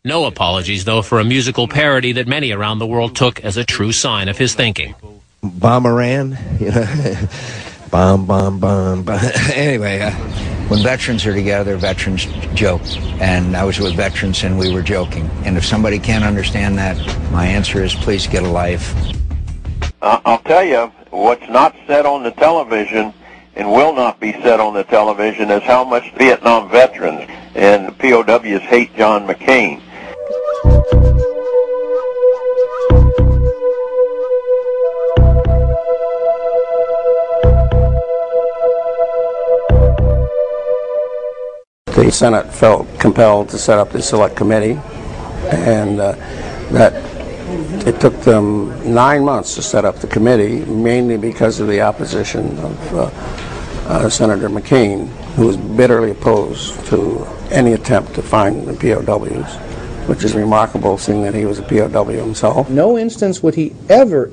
No apologies, though, for a musical parody that many around the world took as a true sign of his thinking. Bomberan, you know, bomb, bomb, bomb, bomb. Anyway. When veterans are together, veterans joke. And I was with veterans and we were joking. And if somebody can't understand that, my answer is please get a life. I'll tell you, what's not said on the television and will not be said on the television is how much Vietnam veterans and POWs hate John McCain. The Senate felt compelled to set up this select committee, and that it took them 9 months to set up the committee, mainly because of the opposition of Senator McCain, who was bitterly opposed to any attempt to find the POWs, which is remarkable, seeing that he was a POW himself. No instance would he ever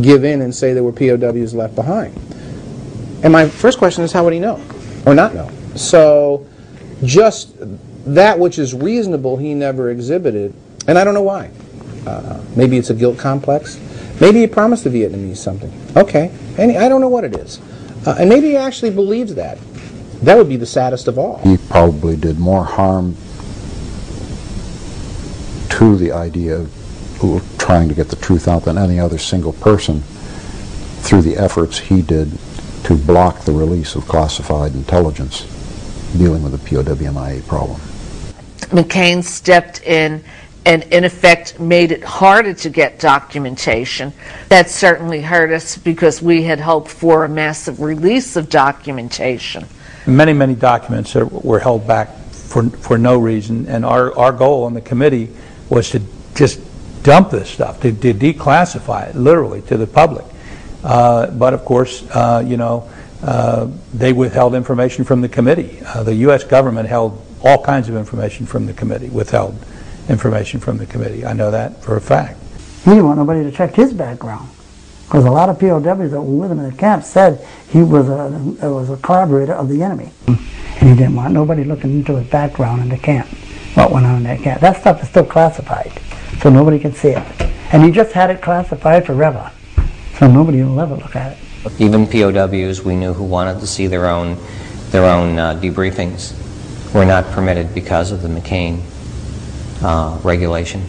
give in and say there were POWs left behind. And my first question is, how would he know, or not know? So just that which is reasonable he never exhibited, and I don't know why. Maybe it's a guilt complex. Maybe he promised the Vietnamese something. Okay, and I don't know what it is. And maybe he actually believes that. That would be the saddest of all. He probably did more harm to the idea of trying to get the truth out than any other single person through the efforts he did to block the release of classified intelligence dealing with the POW-MIA problem. McCain stepped in and in effect made it harder to get documentation. That certainly hurt us because we had hoped for a massive release of documentation. Many documents were held back for no reason, and our goal on the committee was to just dump this stuff, to declassify it literally to the public. But of course, they withheld information from the committee. The U.S. government held all kinds of information from the committee, withheld information from the committee. I know that for a fact. He didn't want nobody to check his background, because a lot of POWs that were with him in the camp said he was a collaborator of the enemy. And he didn't want nobody looking into his background in the camp, what went on in that camp. That stuff is still classified, so nobody can see it. And he just had it classified forever, so nobody will ever look at it. Even POWs we knew who wanted to see their own debriefings were not permitted because of the McCain regulation.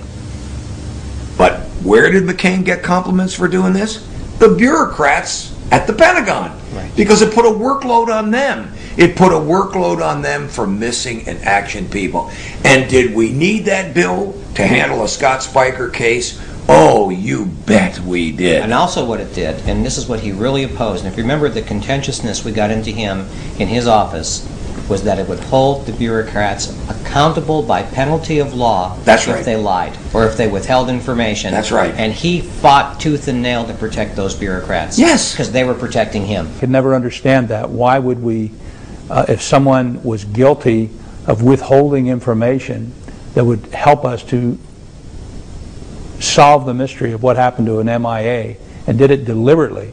But where did McCain get compliments for doing this? The bureaucrats at the Pentagon. Right. Because it put a workload on them. It put a workload on them for missing in action people. And did we need that bill to handle a Scott Spiker case? Oh, you bet we did. And also what it did, and this is what he really opposed, and if you remember the contentiousness we got into him in his office, was that it would hold the bureaucrats accountable by penalty of law. That's right. If they lied or if they withheld information. That's right. And he fought tooth and nail to protect those bureaucrats. Yes. Because they were protecting him. I could never understand that. Why would we, if someone was guilty of withholding information that would help us to solve the mystery of what happened to an MIA and did it deliberately,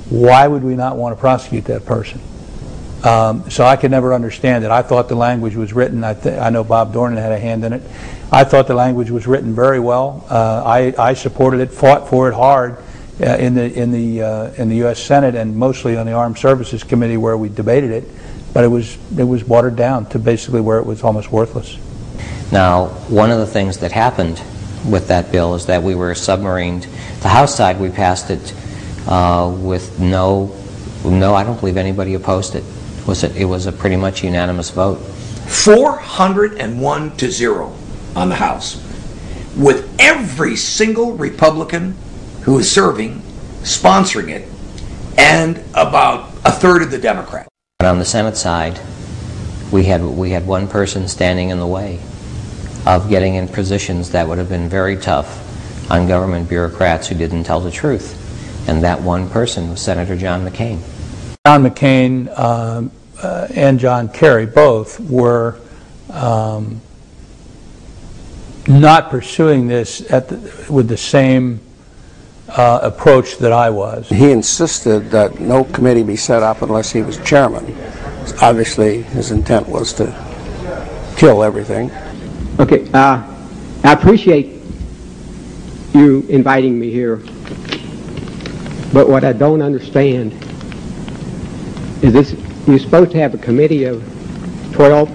why would we not want to prosecute that person? So I could never understand it. I thought the language was written, I know Bob Dornan had a hand in it, I thought the language was written very well. I supported it, fought for it hard in the U.S. Senate and mostly on the Armed Services Committee where we debated it, but it was watered down to basically where it was almost worthless. Now, one of the things that happened with that bill is that we were submarined. The House side, we passed it with no, I don't believe anybody opposed it. It was a pretty much unanimous vote. 401 to 0 on the House, with every single Republican who is serving sponsoring it, and about a third of the Democrats. But on the Senate side, we had one person standing in the way of getting in positions that would have been very tough on government bureaucrats who didn't tell the truth. And that one person was Senator John McCain. John McCain and John Kerry both were not pursuing this with the same approach that I was. He insisted that no committee be set up unless he was chairman. Obviously, his intent was to kill everything. Okay, I appreciate you inviting me here, but what I don't understand is this: you're supposed to have a committee of 12.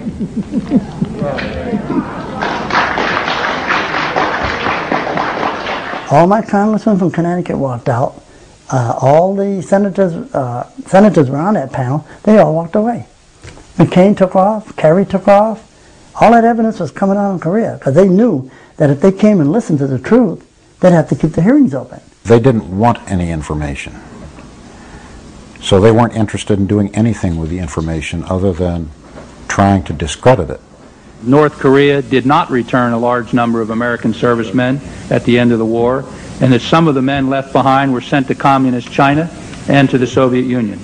All my congressmen from Connecticut walked out. All the senators were on that panel. They all walked away. McCain took off. Kerry took off. All that evidence was coming out in Korea because they knew that if they came and listened to the truth, they'd have to keep the hearings open. They didn't want any information. So they weren't interested in doing anything with the information other than trying to discredit it. North Korea did not return a large number of American servicemen at the end of the war, and that some of the men left behind were sent to communist China and to the Soviet Union.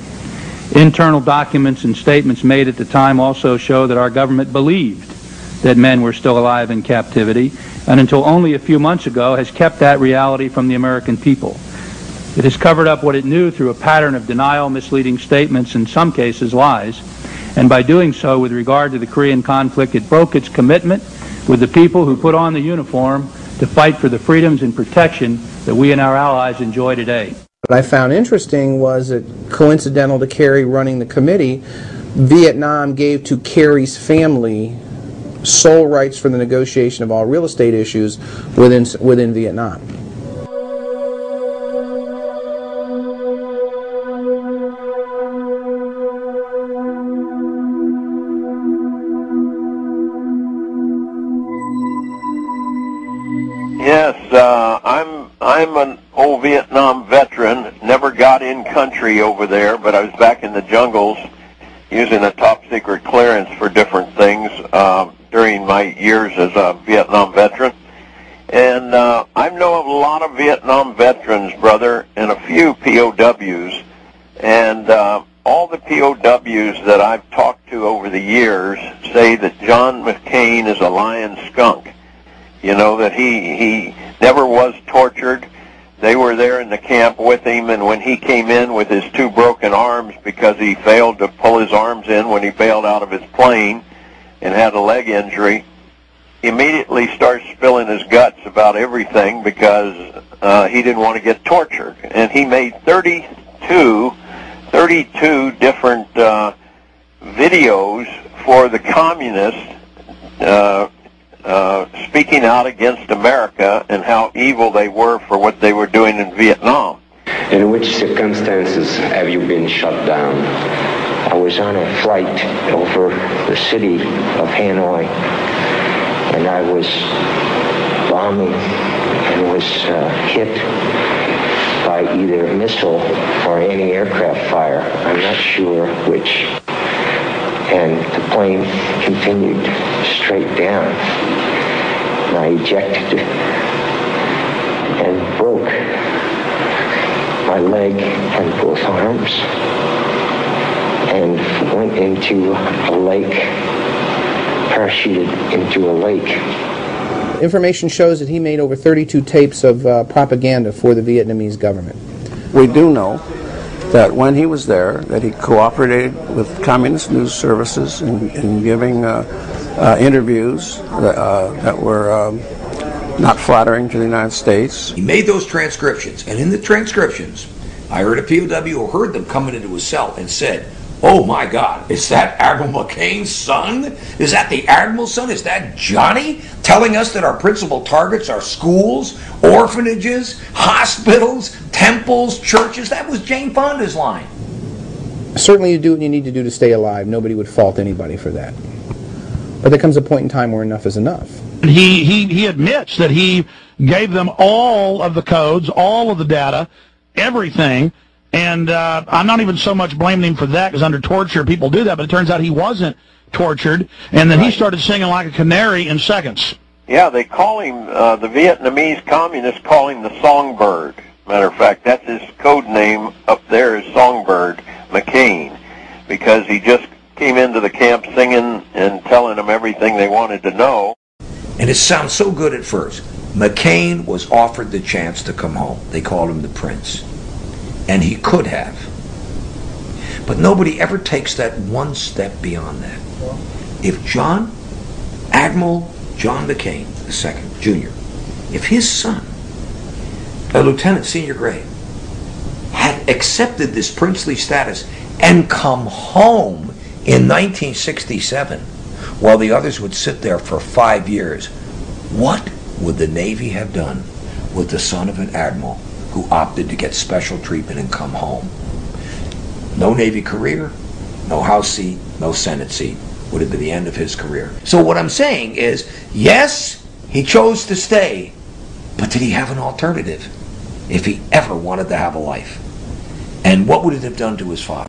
Internal documents and statements made at the time also show that our government believed that men were still alive in captivity, and until only a few months ago has kept that reality from the American people. It has covered up what it knew through a pattern of denial, misleading statements, in some cases lies, and by doing so with regard to the Korean conflict, it broke its commitment with the people who put on the uniform to fight for the freedoms and protection that we and our allies enjoy today. What I found interesting was that, coincidental to Kerry running the committee, Vietnam gave to Kerry's family sole rights for the negotiation of all real estate issues within Vietnam. Yes, I'm an old Vietnam veteran. Never got in country over there, but I was back in the jungles using a top secret clearance for different things during my years as a Vietnam veteran. And I know of a lot of Vietnam veterans, brother, and a few POWs. And all the POWs that I've talked to over the years say that John McCain is a lying skunk. You know, that he never was tortured. They were there in the camp with him, and when he came in with his 2 broken arms because he failed to pull his arms in when he bailed out of his plane and had a leg injury, he immediately starts spilling his guts about everything because he didn't want to get tortured. And he made 32 different videos for the communists speaking out against America and how evil they were for what they were doing in Vietnam. In which circumstances have you been shut down? I was on a flight over the city of Hanoi, and I was bombing and was hit by either a missile or anti-aircraft fire. I'm not sure which. And the plane continued straight down. And I ejected and broke my leg and both arms and went into a lake, parachuted into a lake. Information shows that he made over 32 tapes of propaganda for the Vietnamese government. We do know that when he was there, that he cooperated with communist news services in giving interviews that were not flattering to the United States. He made those transcriptions, and in the transcriptions, I heard a POW who heard them coming into his cell and said, "Oh my God, is that Admiral McCain's son? Is that the Admiral's son? Is that Johnny telling us that our principal targets are schools, orphanages, hospitals, temples, churches?" That was Jane Fonda's line. Certainly you do what you need to do to stay alive. Nobody would fault anybody for that. But there comes a point in time where enough is enough. He admits that he gave them all of the codes, all of the data, everything. And I'm not even so much blaming him for that, because under torture people do that, but it turns out he wasn't tortured, and then he started singing like a canary in seconds. Yeah, they call him, the Vietnamese communists call him the Songbird. Matter of fact, that's his code name up there is Songbird McCain, because he just came into the camp singing and telling them everything they wanted to know. And it sounds so good at first. McCain was offered the chance to come home. They called him the Prince. And he could have. But nobody ever takes that one step beyond that. If Admiral John McCain II, Jr., if his son, a lieutenant senior grade, had accepted this princely status and come home in 1967, while the others would sit there for 5 years, what would the Navy have done with the son of an admiral who opted to get special treatment and come home? No Navy career, no House seat, no Senate seat. Would have been the end of his career. So what I'm saying is, yes, he chose to stay, but did he have an alternative if he ever wanted to have a life? And what would it have done to his father?